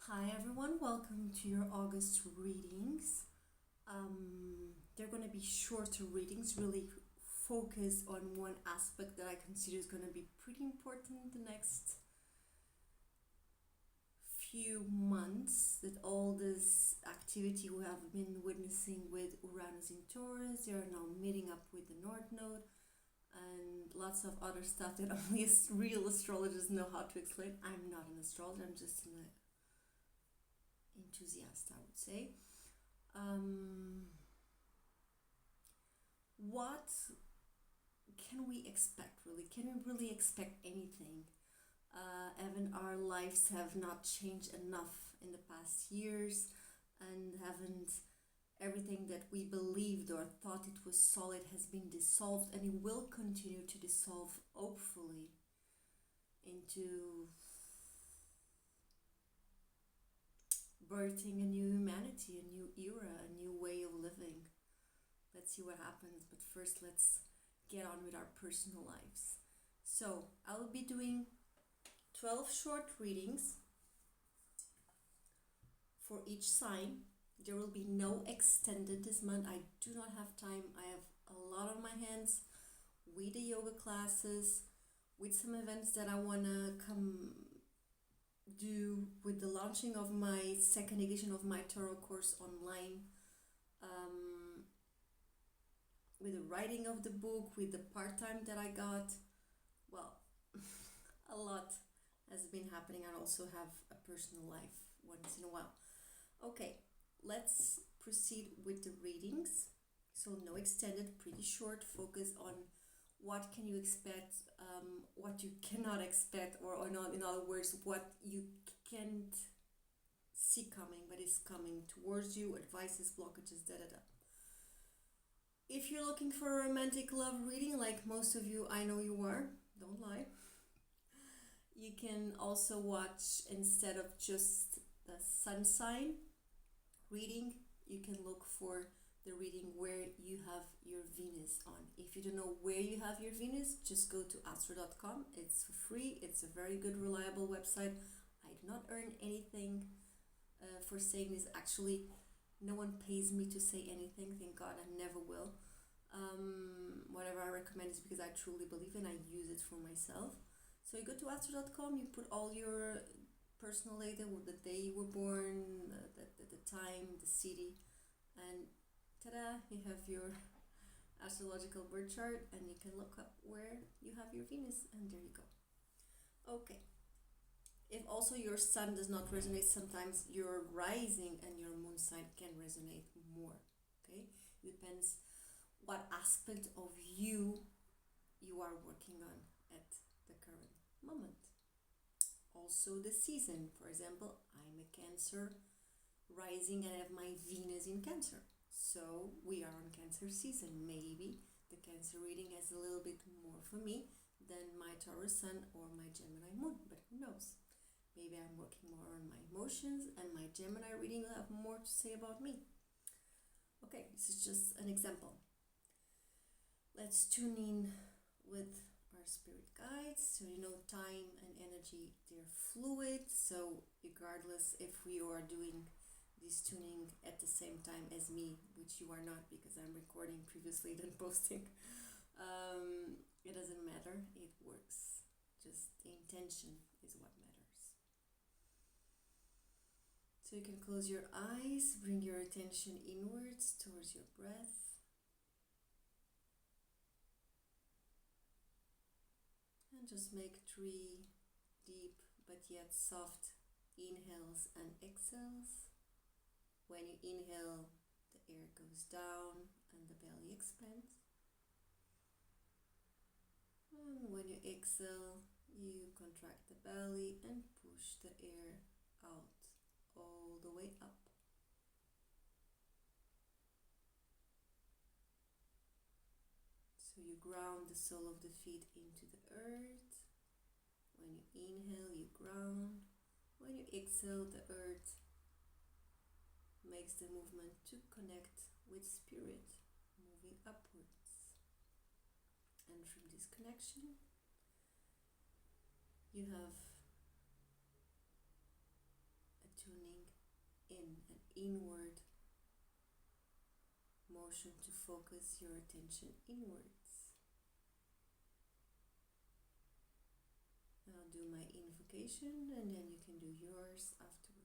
Hi everyone, welcome to your August readings. They're going to be shorter readings, really focus on one aspect that I consider is going to be pretty important the next few months. That all this activity we have been witnessing with Uranus in Taurus, they are now meeting up with the North Node and lots of other stuff that only real astrologers know how to explain. I'm not an astrologer, I'm just an enthusiast, I would say. What can we expect really? Can we really expect anything? Even our lives have not changed enough in the past years, and haven't everything that we believed or thought it was solid has been dissolved, and it will continue to dissolve, hopefully, into birthing a new humanity, a new era, a new way of living. Let's see what happens, but first let's get on with our personal lives. So I will be doing 12 short readings for each sign. There will be no extended this month. I do not have time. I have a lot on my hands with the yoga classes, with some events that I want to come do, with the launching of my second edition of my tarot course online, with the writing of the book, with the part-time that I got. Well, a lot has been happening. I also have a personal life once in a while. Okay, let's proceed with the readings. So no extended, pretty short, focus on what can you expect, what you cannot expect, or not, in other words, what you can't see coming but is coming towards you, advices, blockages, da. If you're looking for a romantic love reading, like most of you I know you are, don't lie, you can also watch, instead of just the sun sign reading, you can look for the reading where you have your Venus on. If you don't know where you have your Venus, just go to astro.com. It's for free. It's a very good, reliable website. I do not earn anything for saying this. Actually, no one pays me to say anything. Thank God, I never will. Whatever I recommend is because I truly believe and I use it for myself. So you go to astro.com, you put all your personal data with the day you were born, the time, the city, and ta-da, you have your astrological birth chart, and you can look up where you have your Venus, and there you go. Okay. If also your sun does not resonate, sometimes your rising and your moon sign can resonate more. Okay, it depends what aspect of you are working on at the current moment. Also the season, for example, I'm a Cancer rising and I have my Venus in Cancer, so we are on Cancer season. Maybe the Cancer reading has a little bit more for me than my Taurus sun or my Gemini moon, but who knows, maybe I'm working more on my emotions and my Gemini reading will have more to say about me. Okay, this is just an example. Let's tune in with our spirit guides. So you know, time and energy, they're fluid, so regardless if we are doing this tuning at the same time as me, which you are not because I'm recording previously than posting, it doesn't matter, it works. Just the intention is what matters. So you can close your eyes, bring your attention inwards towards your breath, and just make 3 deep but yet soft inhales and exhales. When you inhale, the air goes down and the belly expands. And when you exhale, you contract the belly and push the air out all the way up. So you ground the sole of the feet into the earth. When you inhale, you ground. When you exhale, the earth makes the movement to connect with spirit, moving upwards. And from this connection, you have inward motion to focus your attention inwards. I'll do my invocation and then you can do yours afterwards.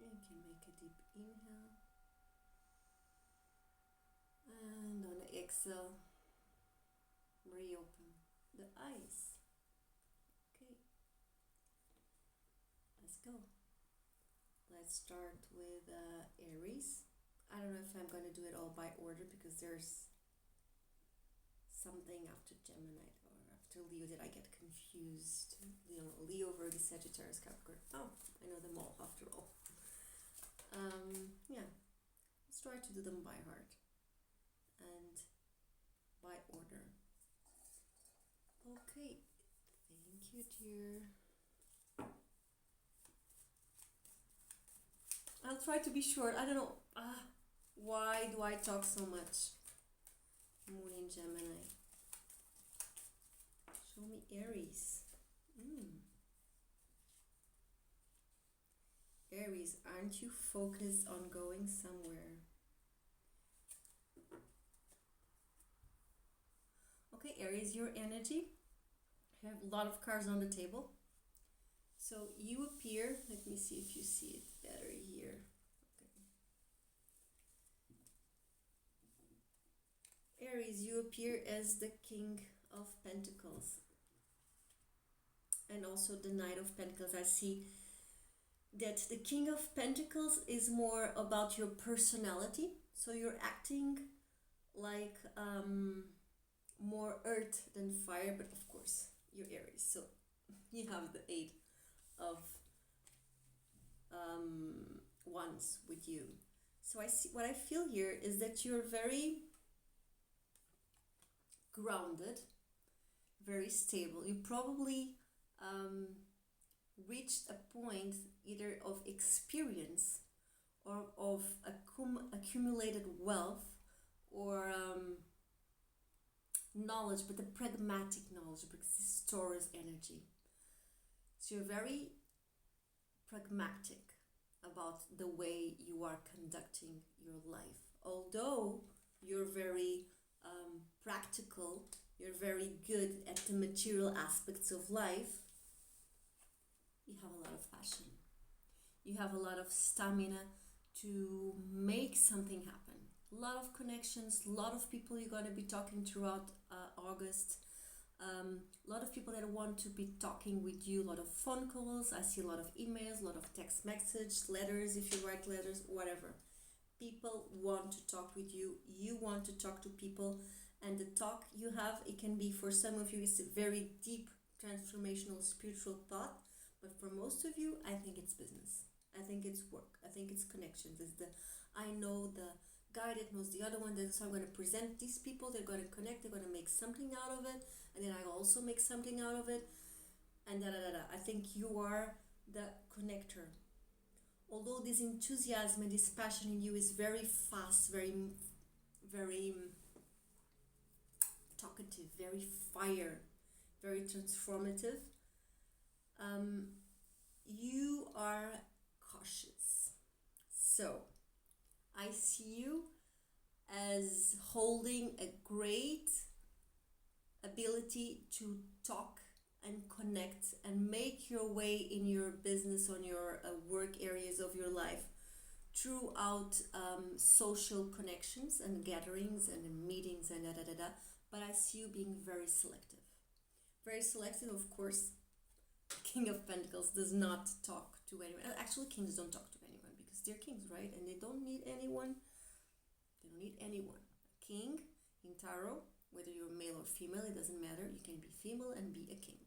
You can make a deep inhale, and on the exhale, reopen the eyes. Okay, let's go. Let's start with Aries. I don't know if I'm going to do it all by order because there's something after Gemini or after Leo that I get confused. Leo, Virgo, Sagittarius, Capricorn. Oh, I know them all after all. Yeah, let's try to do them by heart and by order. Okay, thank you, dear. I'll try to be short. I don't know. Why do I talk so much? Moon in Gemini. Show me Aries. Aries, aren't you focused on going somewhere? Okay, Aries, your energy. I have a lot of cards on the table. So you appear, let me see if you see it better here. Okay. Aries, you appear as the King of Pentacles. And also the Knight of Pentacles. I see that the King of Pentacles is more about your personality. So you're acting like more earth than fire, but of course you're Aries. So you have the 8 of Wands with you. So I see, what I feel here is that you're very grounded, very stable. You probably reached a point either of experience or of accumulated wealth or knowledge, but the pragmatic knowledge, because this is Taurus energy. So you're very pragmatic about the way you are conducting your life. Although you're very practical, you're very good at the material aspects of life, you have a lot of passion. You have a lot of stamina to make something happen. A lot of connections, a lot of people you're going to be talking throughout August. A lot of people that want to be talking with you, a lot of phone calls. I see a lot of emails, a lot of text message, letters if you write letters, whatever. People want to talk with you. You want to talk to people. And the talk you have, it can be, for some of you, it's a very deep, transformational, spiritual thought. But for most of you, I think it's business. I think it's work. I think it's connections. It's the, I know the guy that knows the other one. So I'm going to present these people. They're going to connect. They're going to make something out of it. And then I also make something out of it. And da-da-da-da. I think you are the connector. Although this enthusiasm and this passion in you is very fast, very, very talkative, very fire, very transformative, you are cautious. So I see you as holding a great ability to talk and connect and make your way in your business, on your work areas of your life, throughout social connections and gatherings and meetings and da-da-da-da. But I see you being very selective. Very selective, of course. King of Pentacles does not talk to anyone. Actually, kings don't talk to anyone because they're kings, right? And they don't need anyone They don't need anyone. A king in tarot, whether you're male or female, it doesn't matter. You can be female and be a king.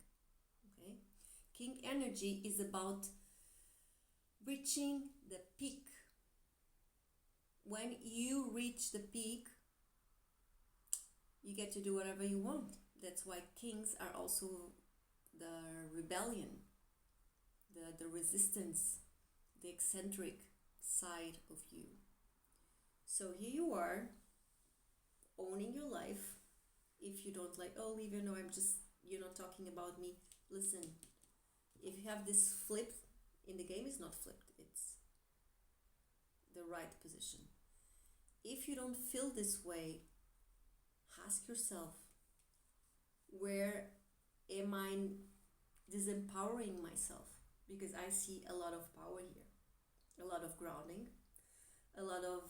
Okay? King energy is about reaching the peak. When you reach the peak, you get to do whatever you want. That's why kings are also the rebellion, the resistance, the eccentric side of you. So here you are, owning your life. If you don't like, oh, Lívia, no, you're not talking about me. Listen, if you have this flipped in the game, it's not flipped, it's the right position. If you don't feel this way, ask yourself, where am I disempowering myself? Because I see a lot of power here, a lot of grounding, a lot of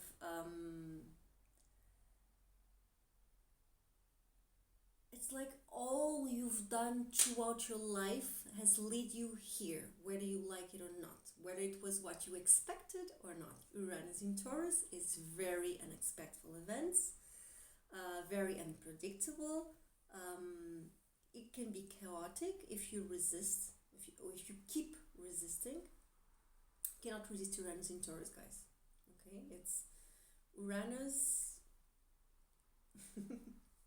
it's like all you've done throughout your life has led you here, whether you like it or not, whether it was what you expected or not. Uranus in Taurus is very unexpected events, very unpredictable. It can be chaotic if you resist, if you keep resisting. You cannot resist Uranus in Taurus, guys. Okay, it's Uranus.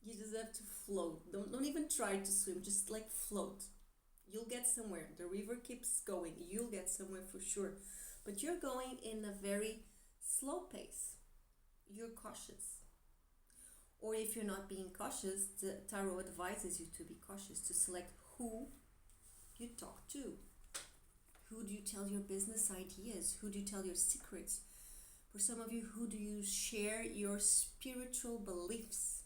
You just have to float. Don't even try to swim, just like float. You'll get somewhere. The river keeps going. You'll get somewhere for sure. But you're going in a very slow pace. You're cautious. Or if you're not being cautious, the tarot advises you to be cautious, to select who you talk to. Who do you tell your business ideas? Who do you tell your secrets? For some of you, who do you share your spiritual beliefs?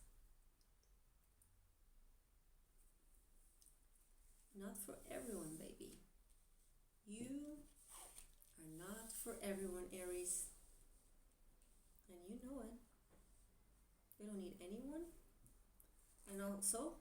Not for everyone, baby. You are not for everyone, Aries. And you know it. You don't need anyone. And also,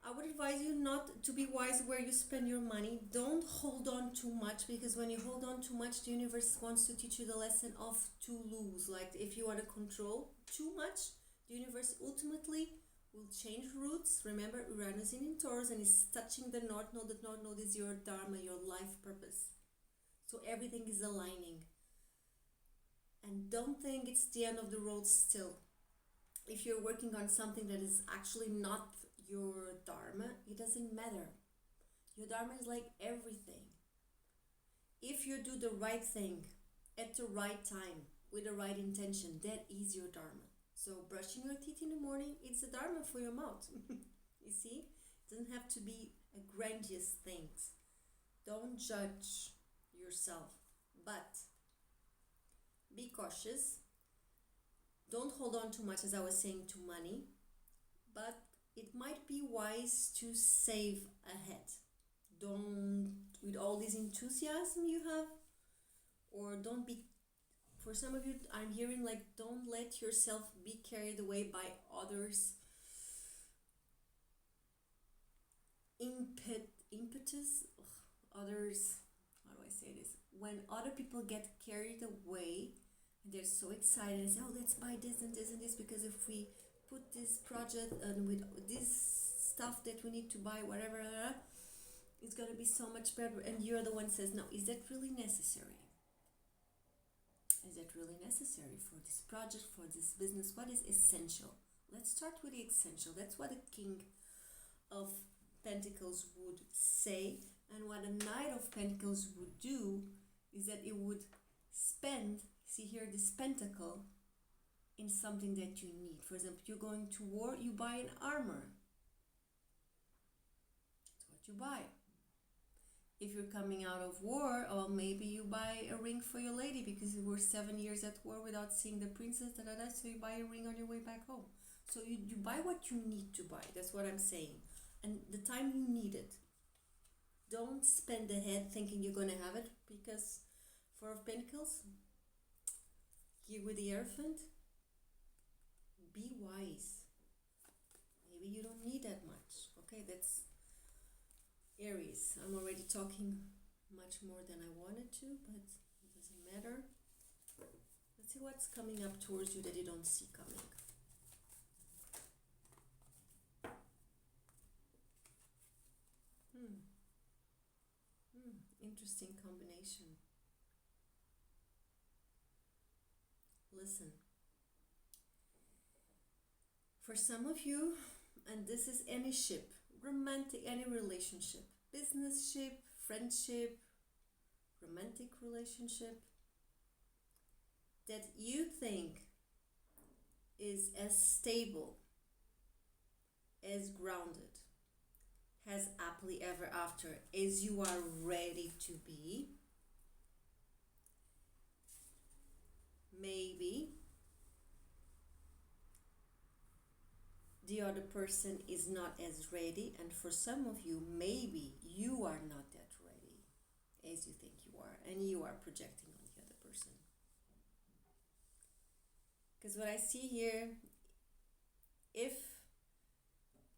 I would advise you not to be wise where you spend your money. Don't hold on too much, because when you hold on too much, the universe wants to teach you the lesson of to lose. Like if you want to control too much, the universe ultimately will change routes. Remember, Uranus is in Taurus and is touching the North Node. The North Node is your Dharma, your life purpose. So everything is aligning. And don't think it's the end of the road still. If you're working on something that is actually not your Dharma, it doesn't matter. Your Dharma is like everything. If you do the right thing at the right time with the right intention, that is your Dharma. So brushing your teeth in the morning, it's a Dharma for your mouth. You see? It doesn't have to be a grandiose thing. Don't judge yourself, but be cautious. Don't hold on too much, as I was saying, to money, but it might be wise to save ahead. Don't, with all this enthusiasm you have, or don't be, for some of you, I'm hearing like, don't let yourself be carried away by others' impetus. Others, how do I say this? When other people get carried away, they're so excited and say, oh, let's buy this and this and this, because if we put this project and with this stuff that we need to buy, whatever, it's going to be so much better. And you're the one who says, no, is that really necessary? Is that really necessary for this project, for this business? What is essential? Let's start with the essential. That's what a King of Pentacles would say. And what a Knight of Pentacles would do is that it would spend, see here, this pentacle, in something that you need. For example, you're going to war, you buy an armor. That's what you buy. If you're coming out of war, or maybe you buy a ring for your lady because you were 7 years at war without seeing the princess, so you buy a ring on your way back home. So you buy what you need to buy. That's what I'm saying. And the time you need it. Don't spend ahead thinking you're going to have it, because Four of Pentacles, here with the Hierophant, be wise. Maybe you don't need that much. Okay, that's Aries. I'm already talking much more than I wanted to, but it doesn't matter. Let's see what's coming up towards you that you don't see coming. Interesting combination. Listen. For some of you, and this is any ship, romantic, any relationship, business ship, friendship, romantic relationship, that you think is as stable, as grounded, has happily ever after as you are ready to be, maybe the other person is not as ready, and for some of you, maybe you are not that ready as you think you are, and you are projecting on the other person. Because what I see here,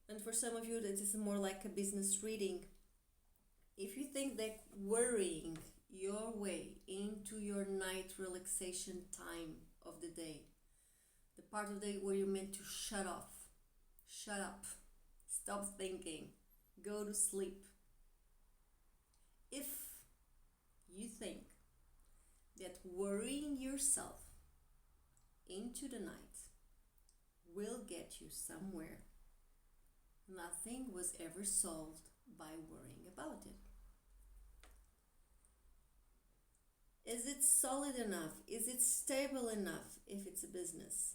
and for some of you that is more like a business reading, if you think that worrying your way into your night relaxation time of the day, the part of the day where you're meant to shut up, stop thinking, go to sleep, if you think that worrying yourself into the night will get you somewhere, nothing was ever solved by worrying about it. Is it solid enough? Is it stable enough if it's a business?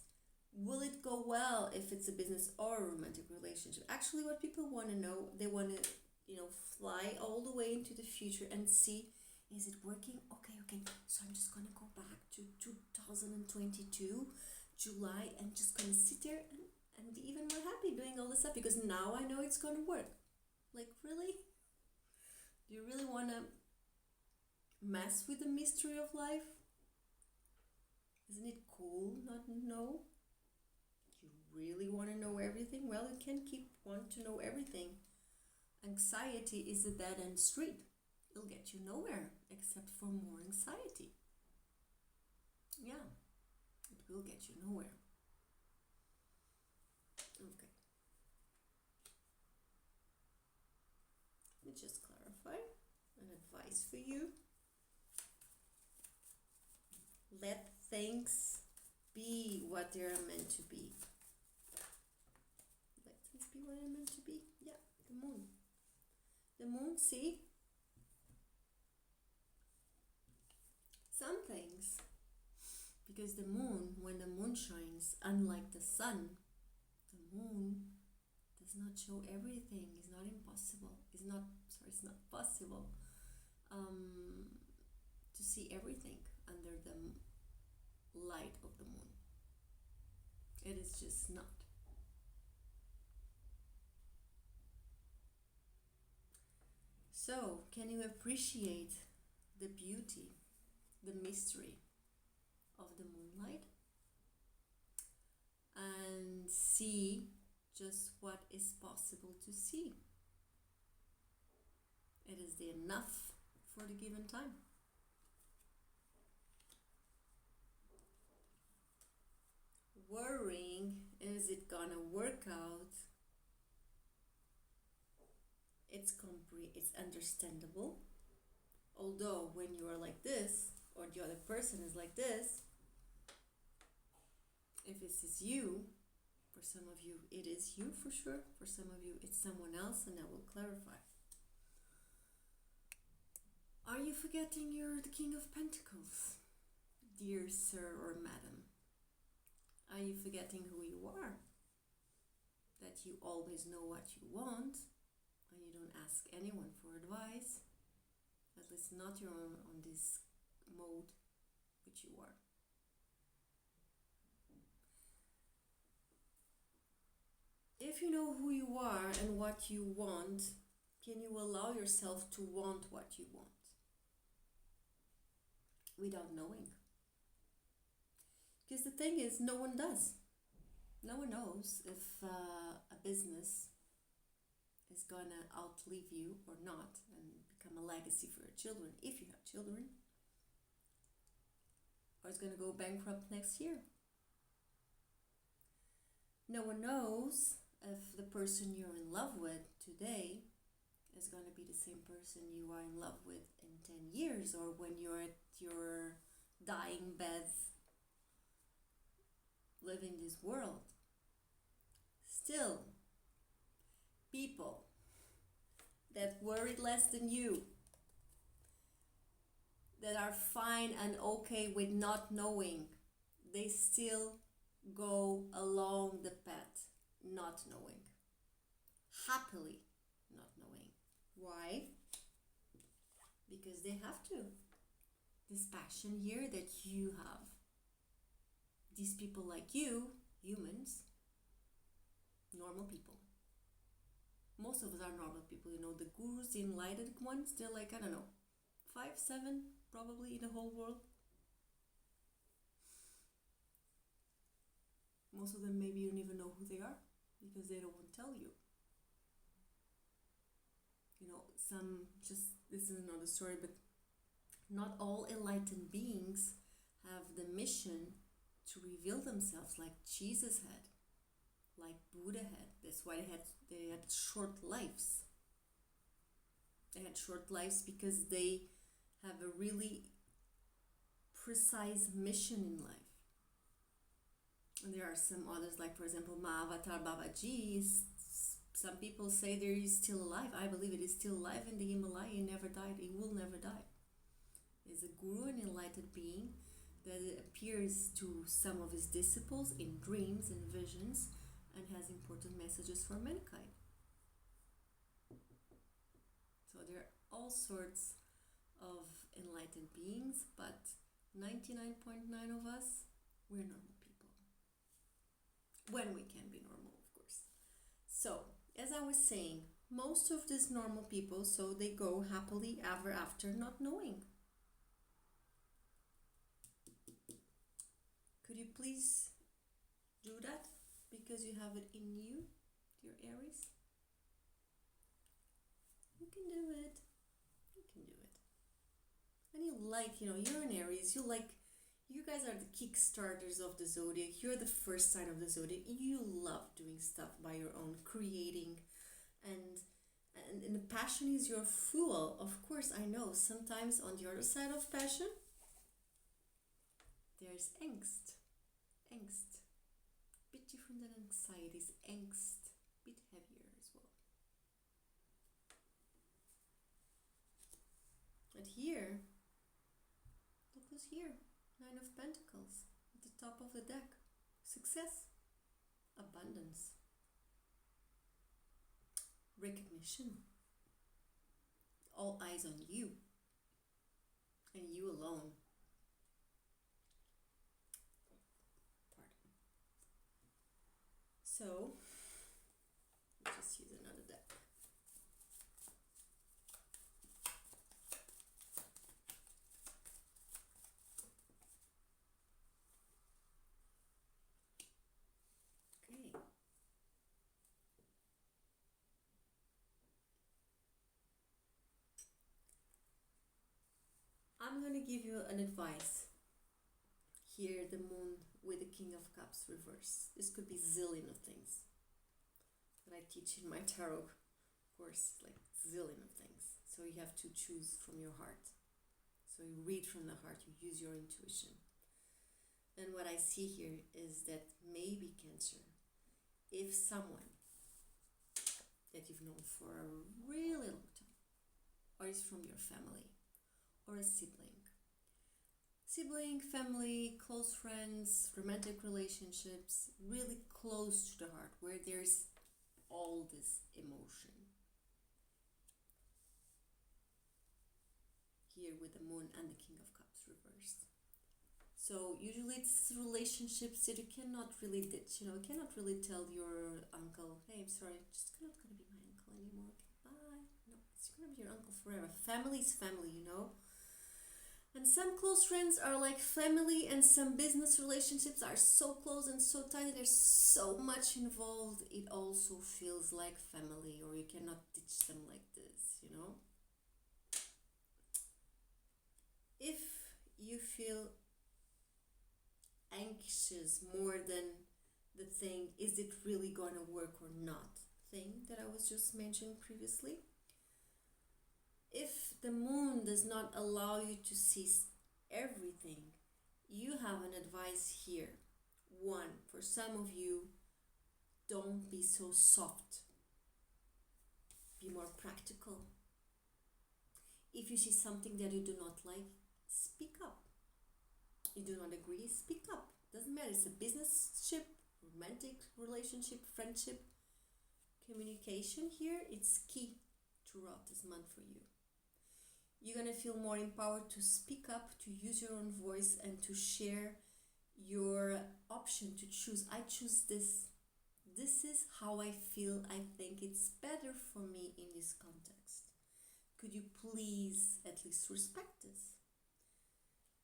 Will it go well if it's a business or a romantic relationship? Actually, what people want to know, they want to, fly all the way into the future and see, is it working? Okay. So I'm just going to go back to 2022, July, and just going to sit there and be even more happy doing all this stuff because now I know it's going to work. Like, really? Do you really want to mess with the mystery of life? Isn't it cool not to know? You really want to know everything? Well, you can't keep wanting to know everything. Anxiety is a dead-end street. It'll get you nowhere except for more anxiety. Yeah, it will get you nowhere. Okay. Let me just clarify an advice for you. Let things be what they're meant to be. Let things be what they're meant to be. Yeah, the moon. The moon, see? Some things, because the moon, when the moon shines, unlike the sun, the moon does not show everything. It's not impossible. It's not possible to see everything under the light of the moon. It is just not. So, can you appreciate the beauty, the mystery of the moonlight and see just what is possible to see? It is the enough for the given time. Worrying, is it gonna work out? It's understandable. Although when you are like this, or the other person is like this, if this is you, for some of you it is you for sure, for some of you it's someone else, and I will clarify. Are you forgetting you're the King of Pentacles, dear sir or madam? Are you forgetting who you are? That you always know what you want, and you don't ask anyone for advice, at least not your own on this mode, which you are. If you know who you are and what you want, can you allow yourself to want what you want without knowing? Because the thing is, no one does. No one knows if a business is gonna outlive you or not and become a legacy for your children, if you have children. or is going to go bankrupt next year. No one knows if the person you're in love with today is going to be the same person you are in love with in 10 years, or when you're at your dying bed living this world. Still, people that worry less than you, that are fine and okay with not knowing, they still go along the path not knowing, happily not knowing. Why? Because they have to. This passion here that you have, these people like you, humans, normal people. Most of us are normal people, you know, the gurus, the enlightened ones, they're like, I don't know, 5, 7 probably in the whole world. Most of them maybe you don't even know who they are because they don't want to tell you. You know, this is another story, but not all enlightened beings have the mission to reveal themselves like Jesus had, like Buddha had. That's why they had short lives. They had short lives because they have a really precise mission in life. And there are some others, like for example, Mahavatar Babaji. Some people say there he is still alive. I believe it is still alive in the Himalaya. He never died. He will never die. He's a guru, an enlightened being that appears to some of his disciples in dreams and visions and has important messages for mankind. So there are all sorts of enlightened beings, but 99.9 of us, we're normal people. When we can be normal, of course. So, as I was saying, most of these normal people, so they go happily ever after not knowing. Could you please do that? Because you have it in you, your Aries. You can do it. You can do it. And you like, you're an Aries. You guys are the kickstarters of the zodiac. You're the first sign of the zodiac. You love doing stuff by your own, creating, and the passion is your fuel. Of course, I know sometimes on the other side of passion, there's angst. Angst. Bit different than anxiety is angst. Bit heavier as well. But here, look who's here. 9 of Pentacles at the top of the deck. Success, abundance, recognition. All eyes on you and you alone. Pardon. So, let's just use another deck. I'm going to give you an advice. Here, the moon with the King of Cups reverse. This could be zillion of things that I teach in my tarot course, like zillion of things. So you have to choose from your heart. So you read from the heart, you use your intuition. And what I see here is that maybe Cancer, if someone that you've known for a really long time, or is from your family, or a sibling, family, close friends, romantic relationships, really close to the heart, where there's all this emotion. Here with the moon and the King of Cups reversed. So usually it's relationships that you cannot really ditch, you cannot really tell your uncle, hey, I'm sorry, I'm just not gonna be my uncle anymore, okay, bye. No, it's gonna be your uncle forever. Family is family, And some close friends are like family, and some business relationships are so close and so tight, there's so much involved, it also feels like family, or you cannot ditch them like this, If you feel matches more than the thing, is it really going to work or not thing that I was just mentioning previously. If the moon does not allow you to see everything, you have an advice here. One, for some of you, don't be so soft. Be more practical. If you see something that you do not like, speak up. You do not agree, speak up. Doesn't matter, it's a business ship, romantic relationship, friendship. Communication here, it's key throughout this month for you. You're going to feel more empowered to speak up, to use your own voice, and to share your option, to choose. I choose this. This is how I feel. I think it's better for me in this context. Could you please at least respect this?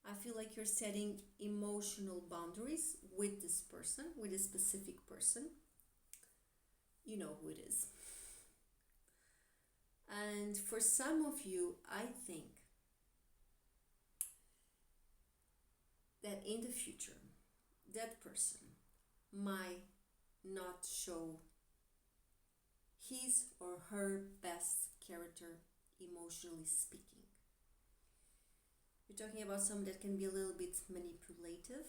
I feel like you're setting emotional boundaries with this person, with a specific person. You know who it is. And for some of you, I think that in the future, that person might not show his or her best character, emotionally speaking. You're talking about someone that can be a little bit manipulative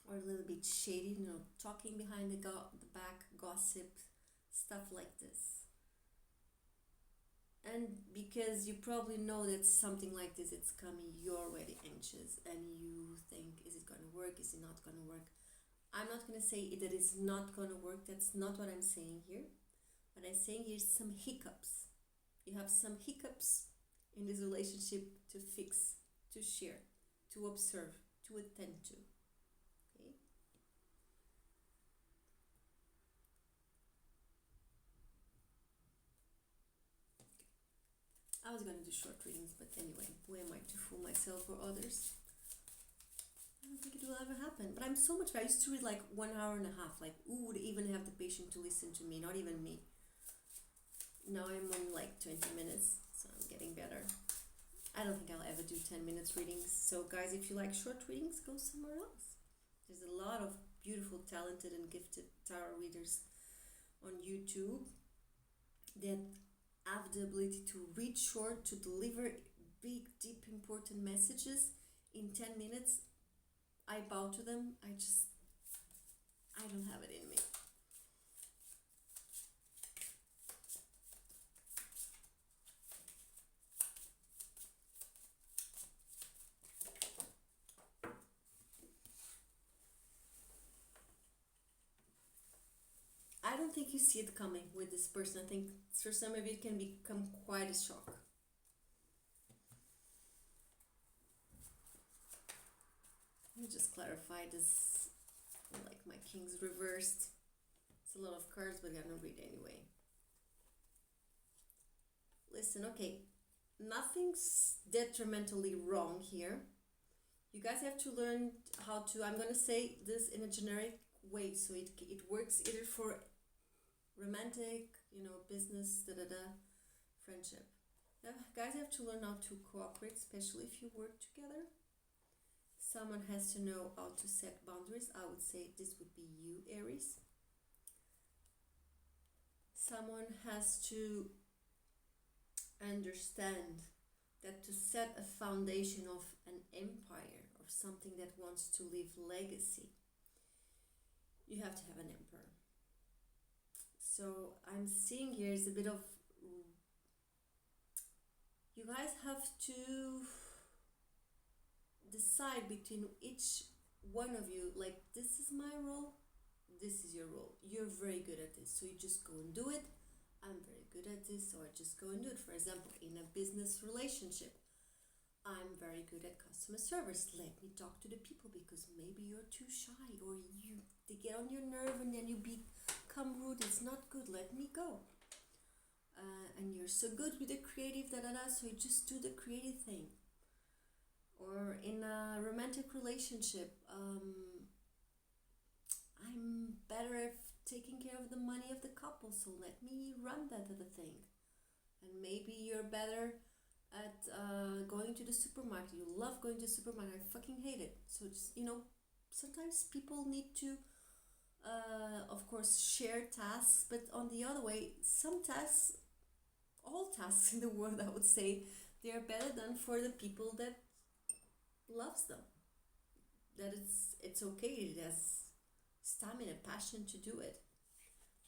or a little bit shady, talking behind the back, gossip, stuff like this. And because you probably know that something like this is coming, you're already anxious and you think, is it going to work? Is it not going to work? I'm not going to say that it's not going to work. That's not what I'm saying here. What I'm saying here is some hiccups. You have some hiccups in this relationship to fix, to share, to observe, to attend to. Okay? I was going to do short readings, but anyway, who am I to fool myself or others? I don't think it will ever happen. But I'm so much better. I used to read like 1 hour and a half. Like, who would even have the patience to listen to me? Not even me. Now I'm on like 20 minutes, so I'm getting better. I don't think I'll ever do 10 minutes readings. So guys, if you like short readings, go somewhere else. There's a lot of beautiful, talented and gifted tarot readers on YouTube that have the ability to read short, to deliver big, deep, important messages in 10 minutes. I bow to them. I don't have it in me. I don't think you see it coming with this person. I think for some of you it can become quite a shock. Let me just clarify this. Like my king's reversed. It's a lot of cards, but I'm gonna read anyway. Listen, okay, nothing's detrimentally wrong here. You guys have to learn how to, I'm gonna say this in a generic way, so it works either for romantic, business, friendship. Guys have to learn how to cooperate, especially if you work together. Someone has to know how to set boundaries. I would say this would be you, Aries. Someone has to understand that to set a foundation of an empire, of something that wants to leave legacy, you have to have an emperor. So I'm seeing here is a bit of, you guys have to decide between each one of you, like, this is my role, this is your role. You're very good at this, so you just go and do it. I'm very good at this, so I just go and do it. For example, in a business relationship, I'm very good at customer service. Let me talk to the people because maybe you're too shy or they get on your nerve and then you become rude. It's not good. Let me go. And you're so good with the creative, so you just do the creative thing. Or in a romantic relationship, I'm better at taking care of the money of the couple, so let me run that other thing. And maybe you're better at going to the supermarket. You love going to the supermarket. I fucking hate it. So just, sometimes people need to, of course, share tasks, but on the other way, some tasks, all tasks in the world, I would say, they are better done for the people that loves them. That it's okay. It has stamina, passion to do it.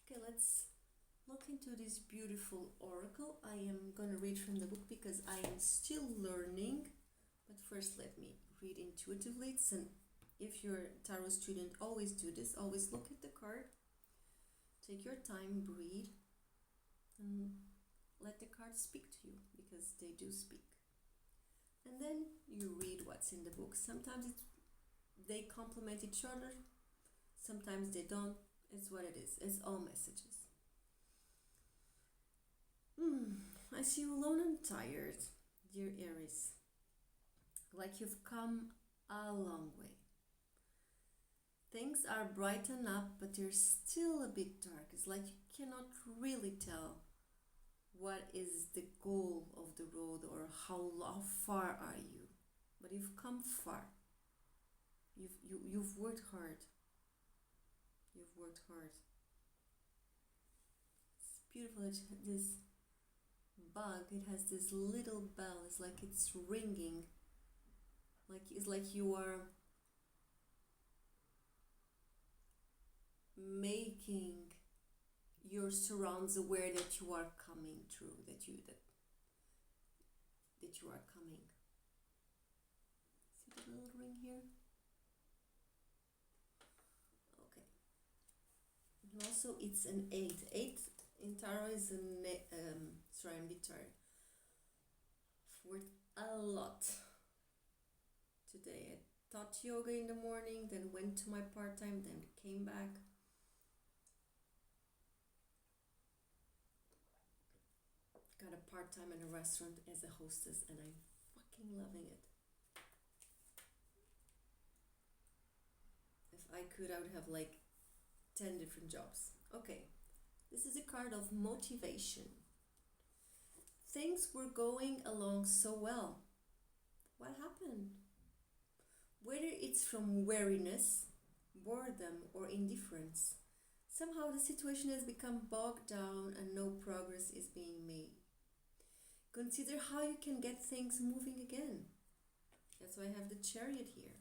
Okay, let's look into this beautiful oracle. I am gonna read from the book because I am still learning. But first, let me read intuitively. If you're a tarot student, always do this. Always look at the card. Take your time, breathe, and let the cards speak to you because they do speak. And then you read what's in the book. Sometimes they complement each other. Sometimes they don't. It's what it is. It's all messages. I see you alone and tired, dear Aries. Like you've come a long way. Things are brightened up, but they're still a bit dark. It's like you cannot really tell what is the goal of the road or how far are you. But you've come far. You've worked hard. You've worked hard. It's beautiful. This bug, it has this little bell. It's like it's ringing. It's like you are making your surrounds aware that you are coming through, that you are coming. See the little ring here? Okay. And also it's an 8. 8 in tarot is sorry, I'm a bit tired. I've worked a lot today. I taught yoga in the morning, then went to my part-time, then came back. Got a part-time in a restaurant as a hostess and I'm fucking loving it. If I could, I would have like 10 different jobs. Okay, this is a card of motivation. Things were going along so well. What happened? Whether it's from weariness, boredom, or indifference, somehow the situation has become bogged down and no progress is being made. Consider how you can get things moving again. That's why I have the Chariot here.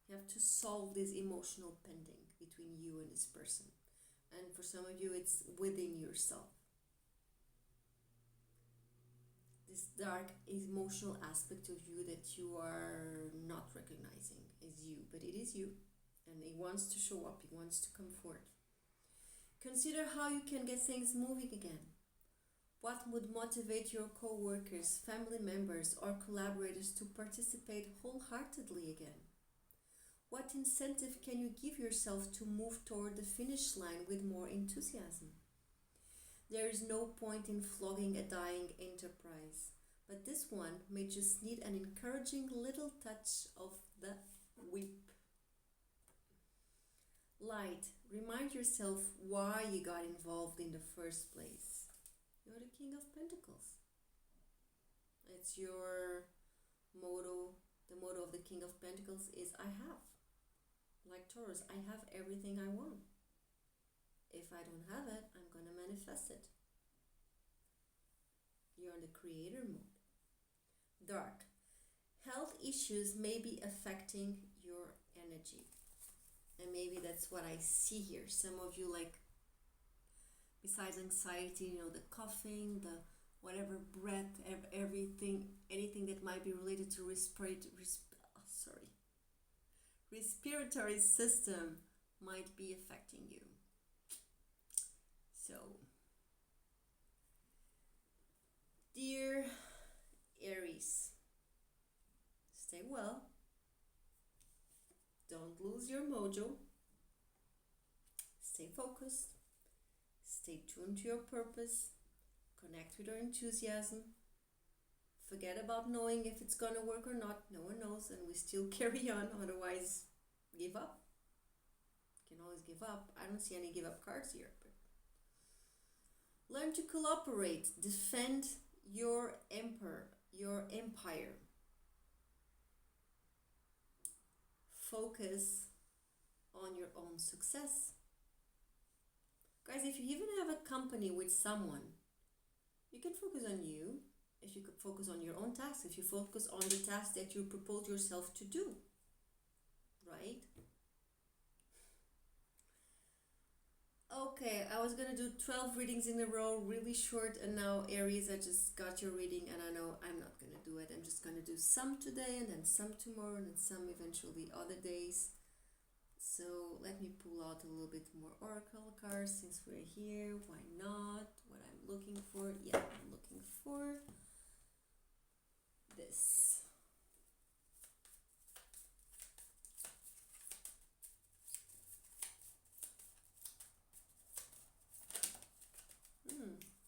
You have to solve this emotional pending between you and this person. And for some of you, it's within yourself. This dark emotional aspect of you that you are not recognizing is you, but it is you. And it wants to show up, it wants to come forth. Consider how you can get things moving again. What would motivate your co-workers, family members, or collaborators to participate wholeheartedly again? What incentive can you give yourself to move toward the finish line with more enthusiasm? There is no point in flogging a dying enterprise, but this one may just need an encouraging little touch of the whip. Light, remind yourself why you got involved in the first place. You're the King of Pentacles. It's your motto. The motto of the King of Pentacles is I have. Like Taurus, I have everything I want. If I don't have it, I'm going to manifest it. You're in the creator mode. Dark. Health issues may be affecting your energy. And maybe that's what I see here. Some of you, like, besides anxiety, the coughing, the whatever breath, everything, anything that might be related to respiratory system might be affecting you. So, dear Aries, stay well. Don't lose your mojo. Stay focused. Stay tuned to your purpose. Connect with your enthusiasm. Forget about knowing if it's gonna work or not. No one knows, and we still carry on. Otherwise, give up. You can always give up. I don't see any give up cards here. But learn to cooperate. Defend your empire. focus on your own success. Guys, if you even have a company with someone, you can focus on you. If you could focus on your own tasks, if you focus on the task that you propose yourself to do, right? Okay, I was gonna do 12 readings in a row, really short, and now Aries, I just got your reading, and I know I'm not gonna do it. I'm just gonna do some today, and then some tomorrow, and then some eventually other days. So let me pull out a little bit more oracle cards since we're here. Why not? What I'm looking for? Yeah, I'm looking for this.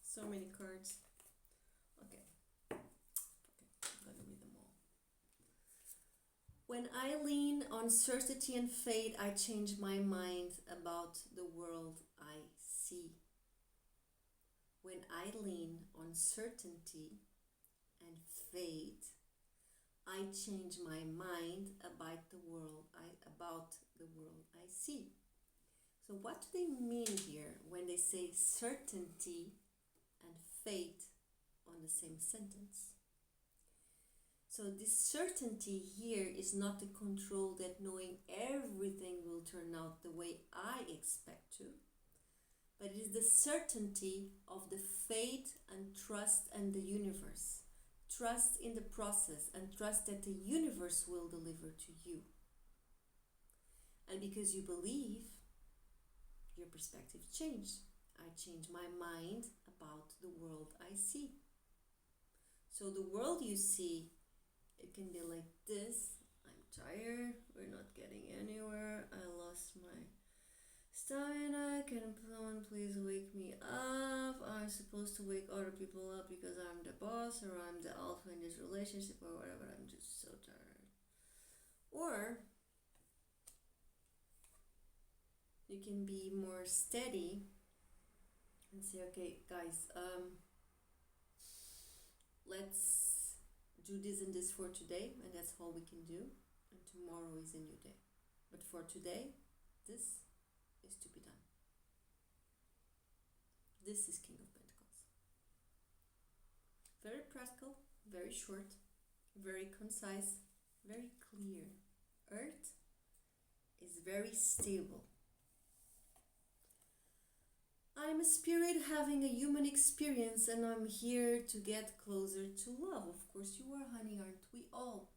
So many cards. Okay, I'm gonna read them all. When I lean on certainty and fate, I change my mind about the world I see. When I lean on certainty and fate, I change my mind about the world I see. So what do they mean here when they say certainty and fate on the same sentence? So this certainty here is not the control that knowing everything will turn out the way I expect to, but it is the certainty of the faith and trust in the universe. Trust in the process and trust that the universe will deliver to you. And because you believe, your perspective changed. I change my mind about the world I see. So the world you see, it can be like this. I'm tired, we're not getting anywhere, I lost my stamina, can someone please wake me up? I'm supposed to wake other people up because I'm the boss or I'm the alpha in this relationship or whatever, I'm just so tired. Or you can be more steady and say, okay guys, let's do this and this for today, and that's all we can do, and tomorrow is a new day. But for today, this is to be done. This is King of Pentacles. Very practical, very short, very concise, very clear. Earth is very stable. I'm a spirit having a human experience, and I'm here to get closer to love. Of course you are, honey, aren't we all?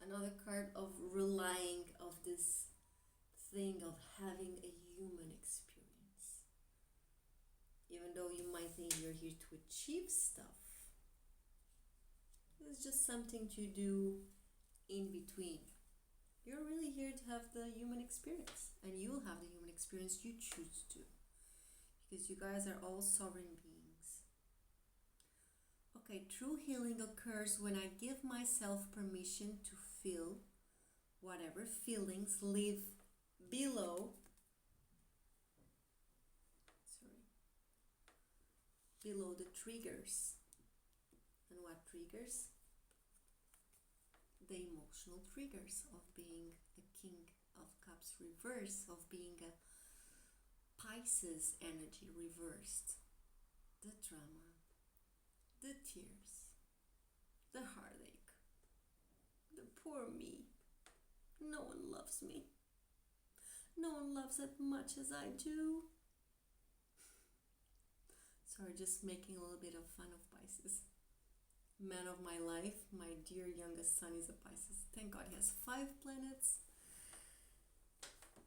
Another card of relying, of this thing of having a human experience. Even though you might think you're here to achieve stuff, it's just something to do in between. You're really here to have the human experience, and you'll have the human experience you choose to, because you guys are all sovereign beings. Okay, true healing occurs when I give myself permission to feel whatever feelings live below the triggers. And what triggers? The emotional triggers of being a King of Cups reverse, of being a Pisces energy reversed. The drama, the tears, the heartache, the poor me. No one loves me. No one loves as much as I do. Sorry, just making a little bit of fun of Pisces. Man of my life, my dear youngest son is a Pisces. Thank God he has 5 planets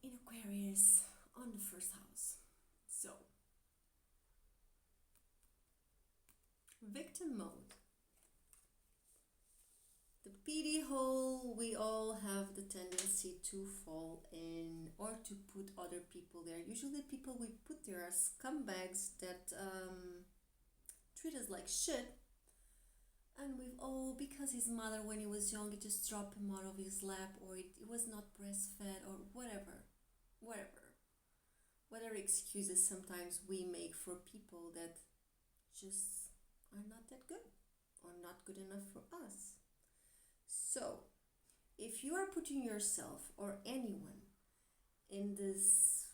in Aquarius on the first house. So, victim mode. The pity hole, we all have the tendency to fall in or to put other people there. Usually the people we put there are scumbags that treat us like shit. And we've all, because his mother when he was young, it just dropped him out of his lap, or it was not breastfed, or whatever. Whatever excuses sometimes we make for people that just are not that good, or not good enough for us. So, if you are putting yourself or anyone in this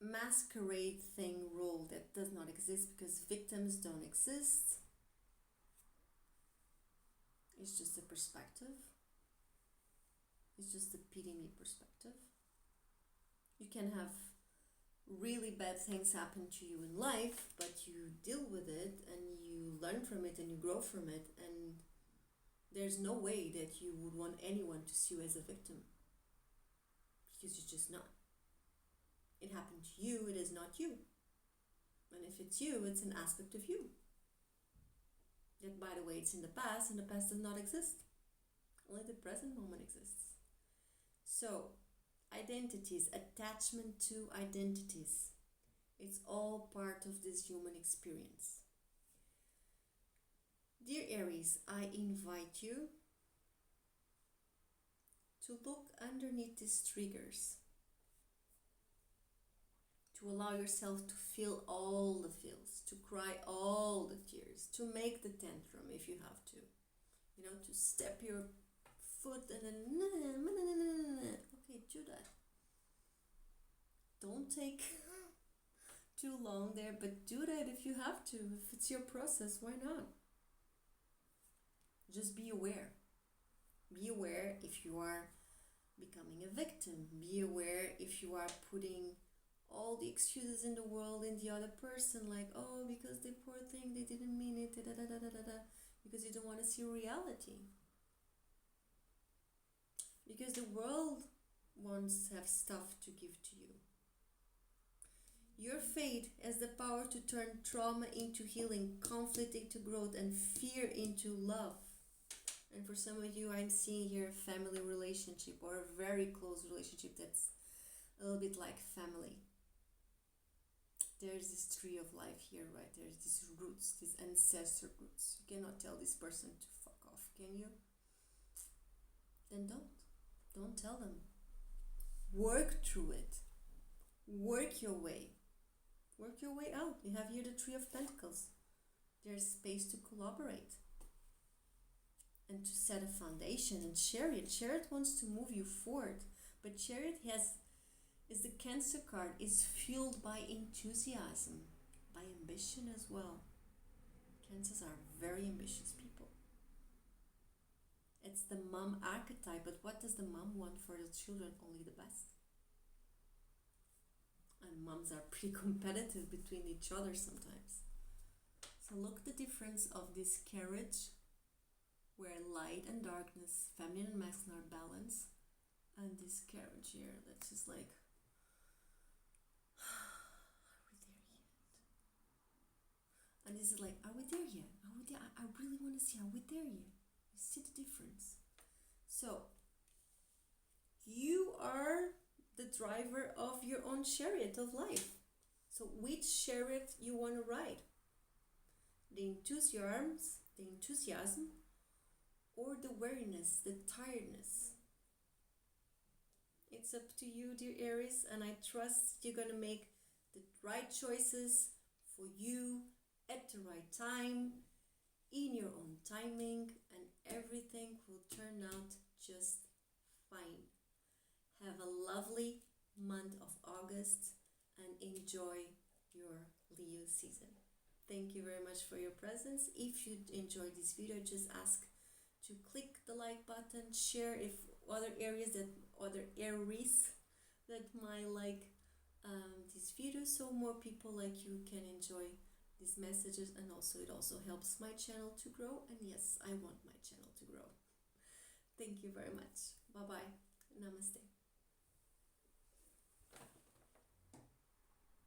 masquerade thing role that does not exist, because victims don't exist, it's just a perspective, it's just a pity me perspective. You can have really bad things happen to you in life, but you deal with it and you learn from it and you grow from it, and there's no way that you would want anyone to see you as a victim, because you're just not. It happened to you, it is not you. And if it's you, it's an aspect of you. That, by the way, it's in the past, and the past does not exist. Only the present moment exists. So, identities, attachment to identities, it's all part of this human experience. Dear Aries, I invite you to look underneath these triggers, to allow yourself to feel all the feels, to cry all the tears, to make the tantrum if you have to, to step your foot and then okay, do that. Don't take too long there, but do that if you have to. If it's your process, why not? Just be aware. Be aware if you are becoming a victim. Be aware if you are putting all the excuses in the world in the other person, like, oh, because they poor thing, they didn't mean it, da, da, da, da, da, da, because you don't want to see reality. Because the world wants to have stuff to give to you. Your fate has the power to turn trauma into healing, conflict into growth, and fear into love. And for some of you, I'm seeing here a family relationship or a very close relationship that's a little bit like family. There's this tree of life here, right? There's these roots, these ancestor roots. You cannot tell this person to fuck off, can you? Then don't. Don't tell them. Work through it. Work your way. Work your way out. You have here the Tree of Pentacles. There's space to collaborate and to set a foundation. And Chariot wants to move you forward, but Chariot is the Cancer card, is fueled by enthusiasm, by ambition as well. Cancers are very ambitious people. It's the mom archetype, but what does the mom want for the children? Only the best. And moms are pretty competitive between each other sometimes. So look at the difference of this carriage, where light and darkness, feminine and masculine are balanced, and this carriage here that's just like, are we there yet? And this is like, are we there yet? Are we there? I really want to see, are we there yet? You see the difference? So, you are the driver of your own chariot of life. So which chariot you want to ride? The enthusiasm, or the weariness, the tiredness? It's up to you, dear Aries, and I trust you're going to make the right choices for you at the right time, in your own timing, and everything will turn out just fine. Have a lovely month of August and enjoy your Leo season. Thank you very much for your presence. If you enjoyed this video, just ask to click the like button, share if other Aries that might like this video, so more people like you can enjoy these messages, and also it also helps my channel to grow, and yes, I want my channel to grow. Thank you very much. Bye bye. Namaste.